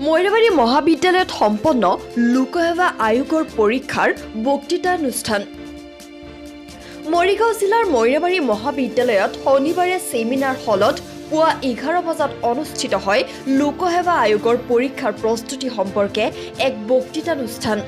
মইৰাবাৰী মহাবিদ্যালয়ত সম্পন্ন লোকসেৱা আয়োগৰ পৰীক্ষাৰ বক্তৃতানুষ্ঠান। মৰিগাঁও জিলাৰ মইৰাবাৰী মহাবিদ্যালয়ত শনিবাৰে ছেমিনাৰ হলত পুৱা 11 বজাত অনুষ্ঠিত হয় লোকসেৱা আয়োগৰ পৰীক্ষাৰ প্ৰস্তুতি সম্পৰ্কে এক বক্তৃতানুষ্ঠান।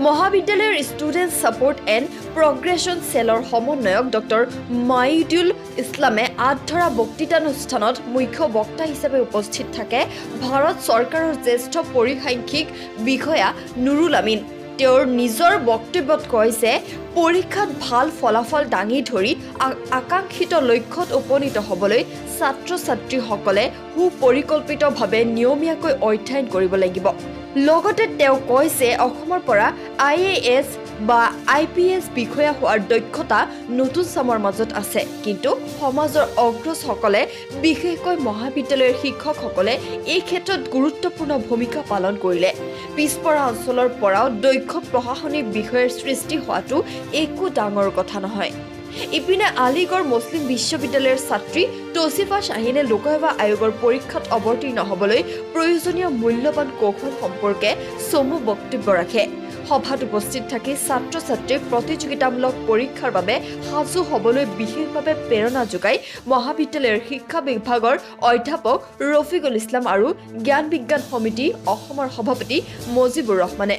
মহাবিদ্যালয়ৰ ষ্টুডেণ্ট ছাপোৰ্ট এণ্ড প্ৰগ্ৰেছন চেলৰ সমন্বয়ক ডক্টৰ মাইদুল ইছলামে আধৰা বক্তৃতানুষ্ঠানত মুখ্য বক্তা হিচাপে উপস্থিত থাকে ভাৰত চৰকাৰৰ জ্যেষ্ঠ পৰিসাংখ্যিক বিষয়া নুৰুল আমিন। তেওঁৰ নিজৰ বক্তব্যত কয় যে পৰীক্ষাত ভাল ফলাফল দাঙি ধৰি আকাংক্ষিত লক্ষ্যত উপনীত হ'বলৈ ছাত্ৰ ছাত্ৰীসকলে সুপৰিকল্পিতভাৱে নিয়মীয়াকৈ অধ্যয়ন কৰিব লাগিব। লগতে তেওঁ কয় যে অসমৰ পৰা IAS বা IPS বিষয়া হোৱাৰ দক্ষতা নতুন চামৰ মাজত আছে, কিন্তু সমাজৰ অগ্ৰজসকলে বিশেষকৈ মহাবিদ্যালয়ৰ শিক্ষকসকলে এই ক্ষেত্ৰত গুৰুত্বপূৰ্ণ ভূমিকা পালন কৰিলে পিছপৰা অঞ্চলৰ পৰাও দক্ষ প্ৰশাসনিক বিষয়ৰ সৃষ্টি হোৱাটো একো ডাঙৰ কথা নহয়। ইপিনে আলিগড় মুছলিম বিশ্ববিদ্যালয়ৰ ছাত্ৰী তৌচিফা শ্বাহিনে লোকসেৱা আয়োগৰ পৰীক্ষাত অৱতীৰ্ণ হ'বলৈ প্ৰয়োজনীয় মূল্যৱান কৌশল সম্পৰ্কে চমু বক্তব্য ৰাখে। সভাত উপস্থিত থাকি ছাত্ৰ ছাত্ৰীক প্ৰতিযোগিতামূলক পৰীক্ষাৰ বাবে সাজু হ'বলৈ বিশেষভাৱে প্ৰেৰণা যোগাই মহাবিদ্যালয়ৰ শিক্ষা বিভাগৰ অধ্যাপক ৰফিকুল ইছলাম আৰু জ্ঞান বিজ্ঞান সমিতি অসমৰ সভাপতি মজিবুৰ ৰহমানে।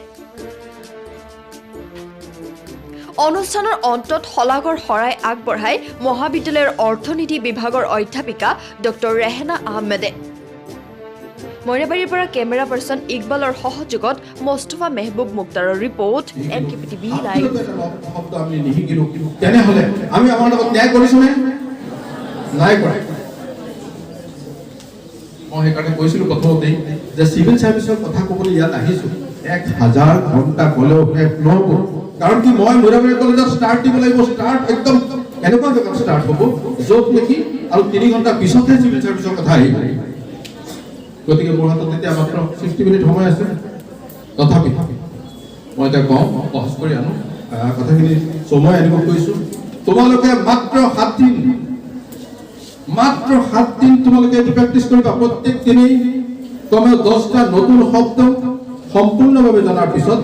অনুষ্ঠানৰ অন্তত শলাগৰ শৰাই আগবঢ়াই মহাবিদ্যালয়ৰ অৰ্থনীতি বিভাগৰ অধ্যাপিকা ডক্টৰ ৰেহনা আহমেদে। মইৰাবাৰীৰ পৰা কেমেৰা পাৰ্চন ইকবালৰ সহযোগত মোস্তফা মেহবুব মুক্তাৰৰ ৰিপৰ্ট MKPTV লাইভ। তেনেহলে আমি আমাৰ লগত ন্যায় কৰিছোনে? নাই কৰা। মই সেইকাৰণে কৈছিলো প্ৰথমতেই যে চিভিল চাৰ্ভিচৰ কথা ক'বলৈ ইয়াত আহিছো 1000 ঘণ্টা ক'লেও শেষ নহ'ব। কাৰণ কি মই মইৰাবাৰী কলেজত ষ্টাৰ্ট দিব লাগিব। ষ্টাৰ্ট একদম এনেকুৱা জেগাত ষ্টাৰ্ট হ'ব য'ত নেকি আৰু 3 ঘণ্টা পিছতহে চিভিল চাৰ্ভিচৰ কথা আহিব। গতিকে মোৰ হাতত এতিয়া মাত্ৰ 60 মিনিট সময় আছে। তথাপি মই এতিয়া কওঁ সহজ কৰি আনো কথাখিনি সময় আনিব কৈছোঁ। তোমালোকে মাত্ৰ 7 দিন তোমালোকে এইটো প্ৰেক্টিছ কৰিবা। প্ৰত্যেক দিনেই কমেও 10টা নতুন শব্দ সম্পূৰ্ণভাৱে জনাৰ পিছত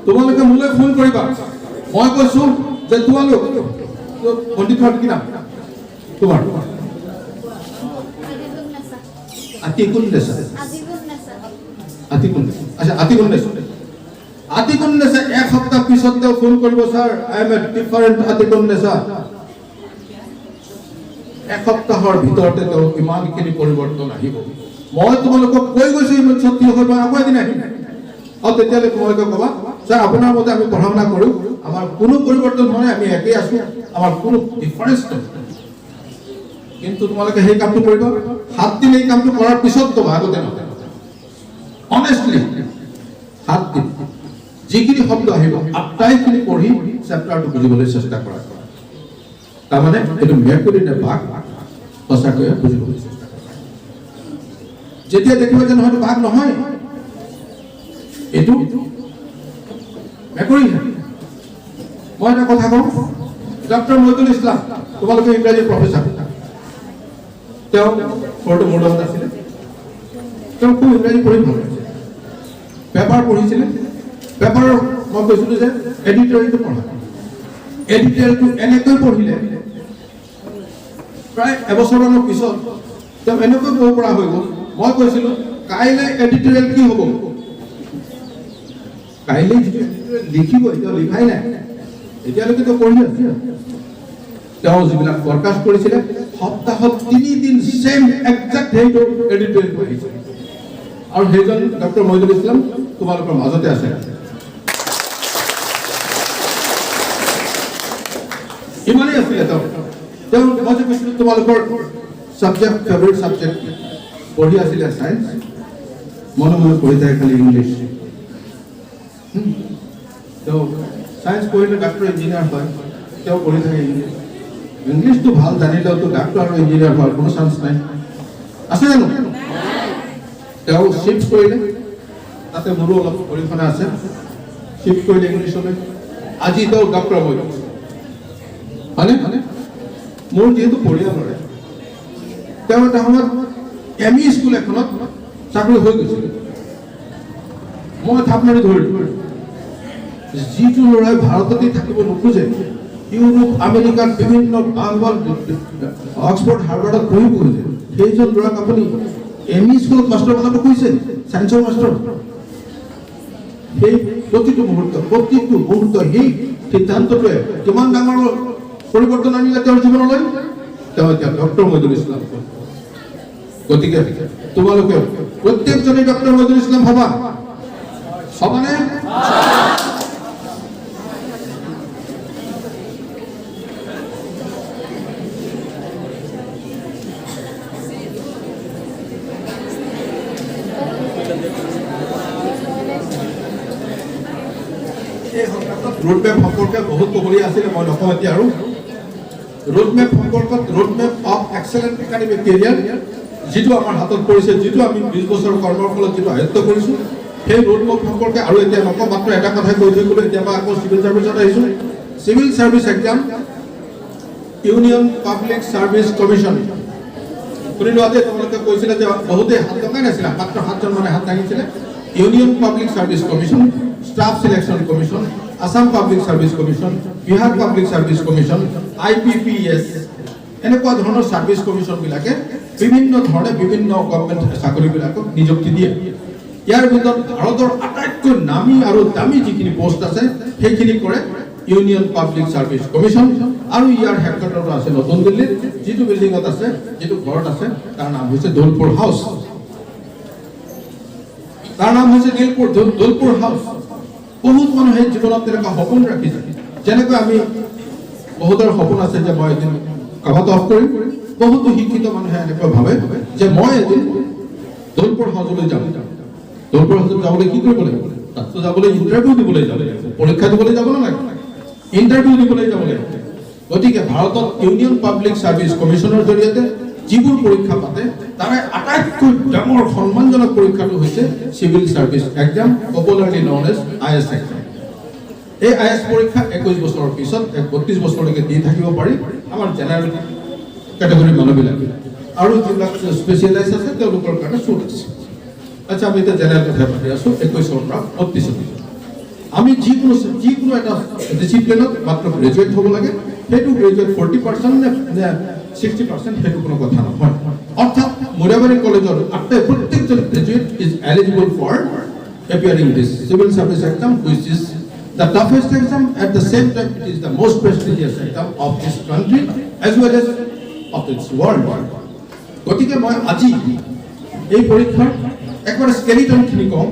তোমালোকে মোলৈ ফোন কৰিবা। মই কৈছোঁ যে তোমালোক পণ্ডিত কি নাম তোমাৰ? আতিকুন্নেছা। এক সপ্তাহ পিছত তেওঁ ফোন কৰিব, sir I am a different Atikunnesa. এক সপ্তাহৰ ভিতৰতে তেওঁ ইমানখিনি পৰিৱৰ্তন আহিব। মই তোমালোকক কৈ গৈছোঁ ইমান সত্যি হৈ আকৌ এদিন আহিম আৰু তেতিয়ালৈ তোমালোকে ক'বা ছাৰ আপোনাৰ মতে আমি পঢ়া শুনা কৰোঁ, আমাৰ কোনো পৰিৱৰ্তন হোৱা নাই, আমি একেই আছোঁ, আমাৰ কোনো ডিফাৰেঞ্চ নহয়। কিন্তু তোমালোকে সেই কামটো কৰিবা। 7 দিন এই কামটো কৰাৰ পিছত ক'বা, আগতে নহয়। অনেষ্টলি 7 দিন যিখিনি শব্দ আহিব আটাইখিনি পঢ়ি চেপ্টাৰটো বুজিবলৈ চেষ্টা কৰা। তাৰমানে এইটো মেকুৰী নে বাঘ সঁচাকৈয়ে বুজিবলৈ চেষ্টা কৰা। যেতিয়া দেখিব যে নহয় বাঘ নহয়, এইটো মেকুৰী। মই এটা কথা কওঁ, ডক্টৰ মইদুল ইছলাম তোমালোকে ইংৰাজী প্ৰফেচাৰ। তেওঁ ঘৰটো মোৰ লগত আছিলে। তেওঁ খুব ইংৰাজী পঢ়ি ভাল পাইছিলে, পেপাৰ পঢ়িছিলে। পেপাৰৰ মই কৈছিলোঁ যে এডিটৰিয়েলটো পঢ়া। এডিটৰিয়েলটো এনেকৈ পঢ়িলে প্ৰায় এবছৰমানৰ পিছত তেওঁ এনেকৈ ক'ব পৰা হৈ গ'ল। মই কৈছিলোঁ কাইলৈ এডিটৰিয়েল কি হ'ব? কাইলৈ যিটো এডিটৰিয়েল লিখিব এতিয়াও লিখাই নাই, এতিয়ালৈকে তেওঁ পঢ়ি আছে। তেওঁ যিবিলাক ফৰকাষ্ট কৰিছিলে সপ্তাহত 3 দিন চেম একজাক্ট সেইটো এডিটৰিয়েলটো আহিছে। আৰু সেইজন ডক্টৰ মইদুল ইছলাম তোমালোকৰ মাজতে আছে। ইমানেই আছিলে তেওঁ মই যে কৈছিলোঁ তোমালোকৰ ছাবজেক্ট ফেভৰেট ছাবজেক্ট পঢ়ি আছিলে ছায়েন্স, মনে মনে পঢ়ি থাকে খালি ইংলিছ। তেওঁ ছায়েন্স পঢ়িলে ডাক্তৰ ইঞ্জিনিয়াৰ হয়, তেওঁ পঢ়ি থাকে ইংলিছ। ইংলিছটো ভাল জানিলেওতো ডাক্তৰ আৰু ইঞ্জিনিয়াৰ হোৱাৰ কোনো চান্স নাই, আছে জানো? তেওঁ শ্বিফ্ট কৰিলে, তাতে মোৰো অলপ অৰিহণা আছে। শ্বিফ্ট কৰিলে ইংলিছলৈ। আজি তেওঁ ডক্টৰ হৈ গৈছে, হয়নে? মোৰ যিহেতু পৰিয়ালৰে তেওঁ এটা সময়ত ME স্কুল এখনত চাকৰি হৈ গৈছিল। মই থাপ মাৰি ধৰিলোঁ যিটো ল'ৰাই ভাৰততে থাকিব নোখোজে ইউৰোপ আমেৰিকাত বিভিন্ন অক্সফৰ্ড হাৰ্ভাৰ্ডত পঢ়িব খোজে সেইজন ল'ৰাক আপুনি এম ই স্কুলত মাষ্টৰ বনাব খুজিছে চায়েন্সৰ মাষ্টৰ সেই প্ৰতিটো মুহূৰ্ত সেই সিদ্ধান্তটোৱে কিমান ডাঙৰ পৰিৱৰ্তন আনিলে তেওঁৰ জীৱনলৈ তেওঁ এতিয়া ডক্টৰ মইদুল ইছলাম গতিকে তোমালোকে প্ৰত্যেকজনেই ডক্টৰ মইদুল ইছলাম হবানে रोडमेप सम्पर्क बहुत कबली आছিলে মই নকওঁ এতিয়া আৰু रोडमेप সম্পৰ্কত roadmap of excellent academic career যেটো আমাৰ হাতত পৰিছে যেটো আমি 20 বছৰ কৰ্মৰ ফলত যেটো আয়ত্ত কৰিছো সেই रोडमेप সম্পৰ্কে আৰু এতিয়া নকওঁ মাত্ৰ এটা কথা কৈ থৈ গ'লো এতিয়া আকৌ সিভিল সাৰ্ভিসত আহিছো civil service exam union public service commission কৰিলোৱাতে তোমালোকে কৈছিল যে বহুতে হাত লগাই নাছিল মাত্ৰ 7 জন মানে হাত দাঙিছিল union public service commission staff selection commission Assam public service commission Bihar public service commission IPPS এনেকুৱা ধৰণৰ সাৰ্ভিস কমিশন বিলাকে বিভিন্ন ধৰণে বিভিন্ন গভৰ্ণমেণ্ট চাকৰি বিলাকক নিযুক্তি দিয়ে ইয়াৰ ভিতৰত ভাৰতৰ আটাইতকৈ নামী আৰু দামী যিখিনি পোষ্ট আছে সেইখিনি কৰে ইউনিয়ন পাব্লিক সাৰ্ভিস কমিশন আৰু ইয়াৰ হেডকোৱাৰ্টাৰটো আছে নতুন দিল্লীত যিটো বিল্ডিঙত আছে যিটো ঘৰত আছে তাৰ নাম হৈছে দৌলপুৰ হাউস দৌলপুৰ হাউস বহুত মানুহে জীৱনত তেনেকুৱা সপোন ৰাখিছে যেনেকৈ আমি বহুতৰ সপোন আছে যে মই এদিন কাবাত অফ কৰিম বহুতো শিক্ষিত মানুহে এনেকৈ ভাবে যে মই এদিন দৌলপুৰ হাউচলৈ যাম দৌলপুৰ হাউচত যাবলৈ কি কৰিব লাগিব তাত যাবলৈ ইণ্টাৰভিউ দিবলৈ যাব লাগিব পৰীক্ষা দিবলৈ যাব নালাগে ইণ্টাৰভিউ দিবলৈ যাব লাগিব গতিকে ভাৰতত ইউনিয়ন পাব্লিক সাৰ্ভিস কমিশনৰ জৰিয়তে যিবোৰ পৰীক্ষা পাতে তাৰে আটাইতকৈ ডাঙৰ সন্মানজনক পৰীক্ষাটো হৈছে civil service exam popularly known as IAS exam এই আইএছ পৰীক্ষা 21 বছৰৰ পিছত 32 বছৰলৈকে দি থাকিব পাৰি আমাৰ জেনাৰেল ক্যাটাগৰী মানুহবিলাকে আৰু যিবিলাক স্পেচিয়েলাইজ আছে তেওঁলোকৰ কাৰণে ছুট আছে আচ্ছা আমি এটা জেনাৰেল কথা পাতি আছো 21 ৰ পৰা 32 আমি যিকোনো এটা ডিসিপ্লিনত মাত্ৰ গ্ৰেজুৱেট হ'ব লাগে সেইটো গ্ৰেজুৱেট 40% নে 60% হেতু কোনো কথা নহয় অৰ্থাৎ মোৰাবাড়ি কলেজৰ প্ৰত্যেকজন graduate is eligible for appearing this civil service exam which is the toughest exam at the same time it is the most prestigious exam of this country as well as of its world গতিকে মই আজি এই পৰীক্ষাৰ একবাৰ skeleton খিনি কম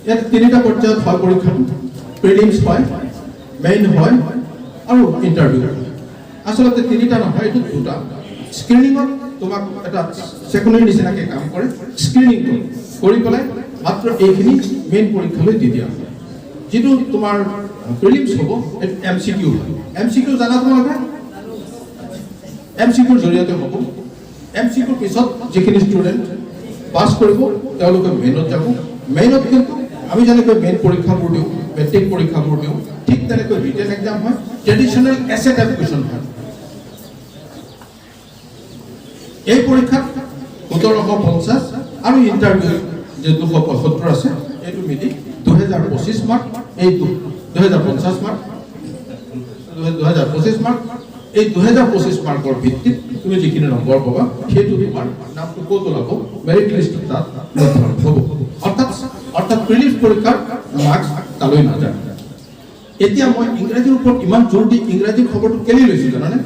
ইয়াত তিনিটা পৰ্যায়ত হয় পৰীক্ষাটো প্ৰিলিমছ হয় মেইন হয় আৰু ইন্টাৰভিউ আসলতে তিনিটা নহয় এটো দুটা স্ক্ৰিনিংত তোমাক এটা সেকেন্ডাৰী নিচিনাকে কাম কৰে স্ক্ৰিনিং কৰি পেলাই মাত্ৰ এইখিনি মেইন পৰীক্ষালৈ দি দিয়া যেটো তোমাৰ প্ৰিলিমছ হ'ব এমসিকিউ জানা তোমালোকে এমসিকিউৰ জৰিয়তে হ'ব এমসিকিউৰ পিছত যিখিনি ষ্টুডেন্ট পাস কৰিব তেওঁলোকে মেইনত যাব মেইনত কিন্তু আমি যেনেকৈ মেইন পৰীক্ষাবোৰ দিওঁ মেট্ৰিক পৰীক্ষাবোৰ দিওঁ ঠিক তেনেকৈ ৰিটেন এক্সাম হয় ট্ৰেডিশনাল এসেট এডুকেশ্যন হয় এই পৰীক্ষাত 1750 আৰু ইন্টাৰভিউ যে 275 আছে এইটো মিলি 2025 মাৰ্ক এই 2050 মাৰ্ক 2025 মাৰ্ক এই 2025 মাৰ্কৰ ভিত্তিত তুমি যিখিনি নম্বৰ পাবা সেইটো তোমাৰ নামটো ক'ত ওলাব মেৰিট লিষ্টত তাত নিৰ্ধাৰণ হ'ব অৰ্থাৎ প্ৰিলিমছ পৰীক্ষাৰ মাৰ্কছ তালৈ নাযায় এতিয়া মই ইংৰাজীৰ ওপৰত ইমান জোৰ দি ইংৰাজীৰ খবৰটো কেলি লৈছো জানানে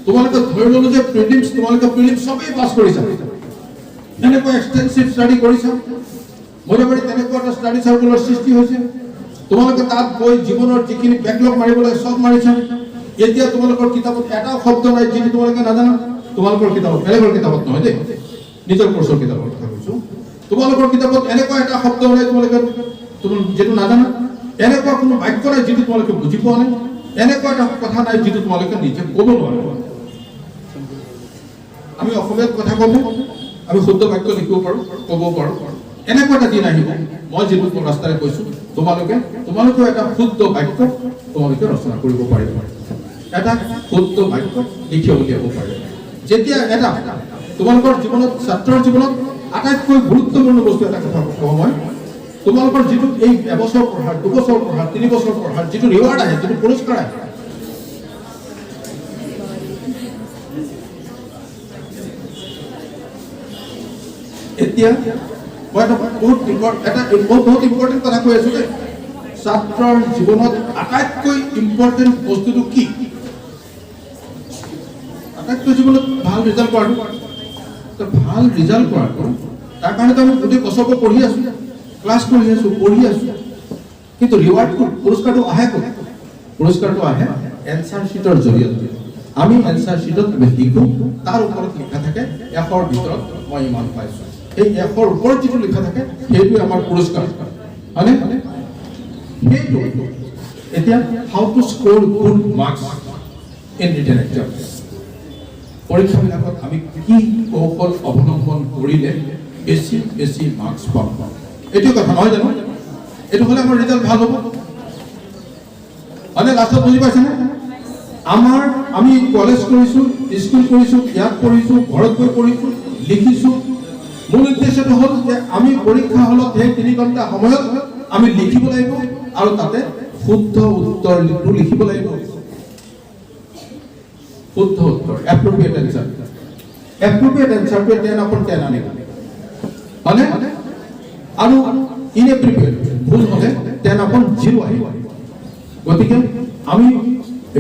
তোমালোকে ধৰি ললো যে প্ৰিলিমছ সবেই পাছ কৰিছা এনেকুৱা এক্সটেনসিভ ষ্টাডি কৰিছা মোটামুটি তেনেকুৱা এটা ষ্টাডি চাৰ্কুলৰ সৃষ্টি হৈছে তোমালোকে তাত গৈ জীৱনৰ যিখিনি বেকলগ মাৰিবলৈ সব মাৰিছা এতিয়া তোমালোকৰ কিতাপত এটাও শব্দ নাই যিটো তোমালোকে নাজানা তোমালোকৰ কিতাপত বেলেগৰ কিতাপত নহয় দেই নিজৰ কোৰ্সৰ কিতাপৰ কথা কৈছো তোমালোকৰ কিতাপত এনেকুৱা এটা শব্দ নাই তোমালোকে যেটো নাজানা এনেকুৱা কোনো বাক্য নাই যিটো তোমালোকে বুজি পোৱা নাই এনেকুৱা এটা কথা নাই যিটো তোমালোকে নিজে ক'ব নোৱাৰা আমি অসমীয়াত কথা ক'ব আমি শুদ্ধ বাক্য লিখিব পাৰো ক'ব পাৰো এনেকুৱা এটা দিন আহিব মই যিটো ৰাস্তাৰে কৈছো তোমালোকে এটা শুদ্ধ বাক্য তোমালোকে ৰচনা কৰিব পাৰিবা এটা শুদ্ধ বাক্য লিখি উলিয়াব পাৰিবা যেতিয়া এটা তোমালোকৰ জীৱনত ছাত্ৰৰ জীৱনত আটাইতকৈ গুৰুত্বপূৰ্ণ বস্তু এটা কথা কওঁ মই তোমালোকৰ যিটো এই এবছৰ পঢ়াৰ 2 বছৰ পঢ়াৰ 3 বছৰ পঢ়াৰ যিটো ৰিৱাৰ্ড আহে যিটো পুৰস্কাৰ আহে এতিয়া মই বহুত ইম্পৰ্টেণ্ট কথা কৈ আছো যে ছাত্ৰৰ জীৱনত আটাইতকৈ ইম্পৰ্টেণ্ট বস্তুটো কি আটাইতকৈ জীৱনত ভাল ৰিজাল্ট কৰাটো তাৰ কাৰণে আমি গোটেই বছৰটো পঢ়ি আছো ক্লাছ কৰি আছো পঢ়ি আছো কিন্তু ৰিৱাৰ্ডটো পুৰস্কাৰটো আহে ক'ত পুৰস্কাৰটো আহে এনসাৰ শিটৰ জৰিয়তে আমি এনসাৰ শিটত লিখো তাৰ ওপৰত লিখা থাকে এশৰ ভিতৰত মই ইমান পাইছো এই এশৰ ওপৰত যিটো লিখা থাকে সেইটো আমাৰ পুৰস্কাৰ হয়নে সেইটো এতিয়া how to score good marks in written exam পৰীক্ষাবিলাকত আমি কি কৌশল অৱলম্বন কৰিলে বেছি বেছি মাৰ্কছ পাম এইটো কথা নহয় জানো এইটো হ'লে আমাৰ ৰিজাল্ট ভাল হ'ব মানে লাষ্টত বুজি পাইছেনে আমি কলেজ কৰিছো স্কুল কৰিছো ইয়াত পঢ়িছো ঘৰত গৈ পঢ়িছো লিখিছো মূল উদ্দেশ্যটো হ'ল যে আমি পৰীক্ষা হলত সেই 3 ঘণ্টা সময়ত আমি লিখিব লাগিব আৰু তাতে শুদ্ধ উত্তৰটো লিখিব লাগিব শুদ্ধ উত্তৰ এপ্ৰোপ্ৰিয়েট এনসাৰটো 10/10 আনিব হয়নে আৰু ইনএপ্ৰোপ্ৰিয়েট ভুল হ'লে 10/0 আহিব গতিকে আমি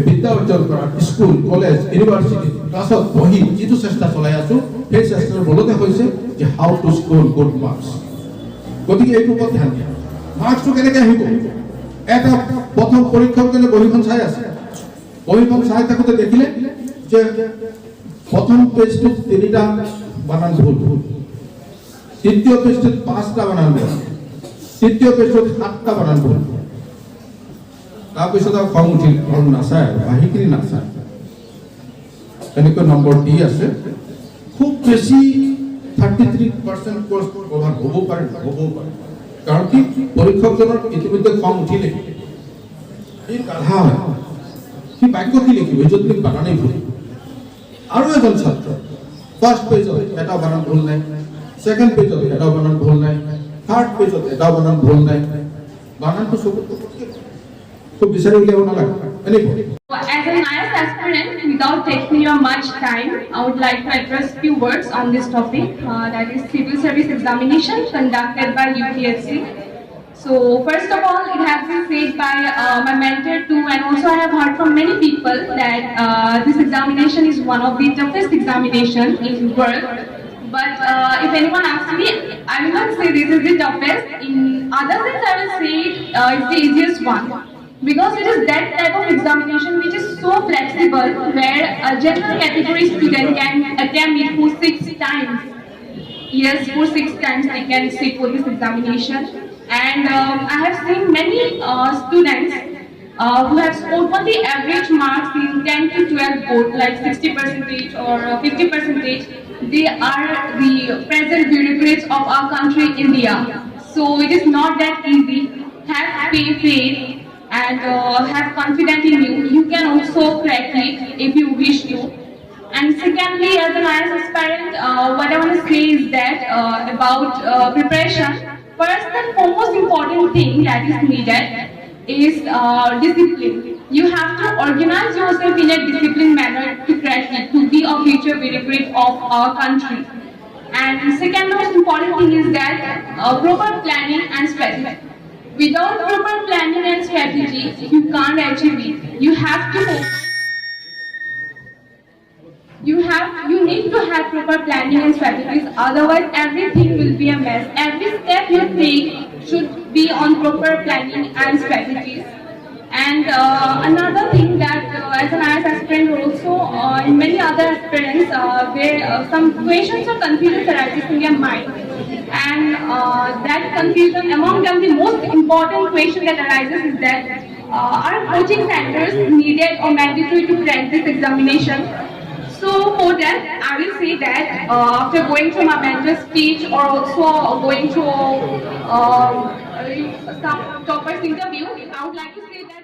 বিদ্যা অৰ্জন কৰা স্কুল কলেজ ইউনিভাৰ্চিটি ক্লাছত বহি যিটো চেষ্টা চলাই আছো সেই চেষ্টাৰ বলতে হৈছে যে হাউ টু স্কোৰ গুড মাৰ্কছ গতিকে এইটো ওপৰত ধ্যান দিয়া মাৰ্কছটো কেনেকৈ আহিব এটা প্ৰথম পৰীক্ষকজনে বহিখন চাই আছে বহিখন চাই থাকোঁতে দেখিলে যে প্ৰথম পেজটোত 3টা বানান ভুল দ্বিতীয় পেজটোত 5টা বানান ভুল তৃতীয় পেজটোত 7টা বানান ভুল তাৰপিছত আৰু খং উঠিল আৰু নাচায় বাহিকিনি নাচায় এনেকৈ নম্বৰ দি আছে খুব বেছি 33% কোৰ্চ কভাৰ হ'ব পাৰে কাৰণ কি পৰীক্ষকজনৰ ইতিমধ্যে খং উঠিলে এই গাধা হয় সি বাক্য কি লিখিব য'ত বানানেই ভুল আৰু এজন ছাত্ৰ ফাৰ্ষ্ট পেজত এটা বানান ভুল নাই ছেকেণ্ড পেজত এটা বানান ভুল নাই থাৰ্ড পেজত এটা বানান ভুল নাই বানানটো খুব বিচাৰি উলিয়াব নালাগে এনেকৈ As an IAS aspirant, without taking your much time, I would like to address few words on this topic, that is civil service examination conducted by UPSC. So first of all, it has been said by my mentor too, and also I have heard from many people that this examination is one of the toughest examination in the world. But if anyone asks me, I will not say this is the toughest. In other sense, I will say it's the easiest one. Because it is that type of examination which is so flexible, where a general category student can attempt it for 6 times. Yes, for 6 times they can sit for this examination. And I have seen many students who have scored only average marks in 10 to 12 board, like 60% or 50%. They are the present bureaucrats of our country, India. So it is not that easy. Have faith and have confidence in you. You can also crack it if you wish to. And secondly, as an IAS aspirant, what I want to say is that about preparation, first and foremost important thing that is needed is discipline. You have to organize yourself in a disciplined manner to crack it, to be a future bureaucrat of our country. And second most important thing is that proper planning and strategy. Without proper planning and strategy, you can't achieve it. You need to have proper planning and strategies. Otherwise, everything will be a mess. Every step you take should be on proper planning and strategies. And another thing that as an IAS aspirant also in many other aspirants where some questions or confusions arises in their mind. And that confusion, among them the most important question that arises is that are coaching centers needed or mandatory to crack this examination? So for that, I will say that after going through my mentor's speech or also going through some toppers interview, I would like to say that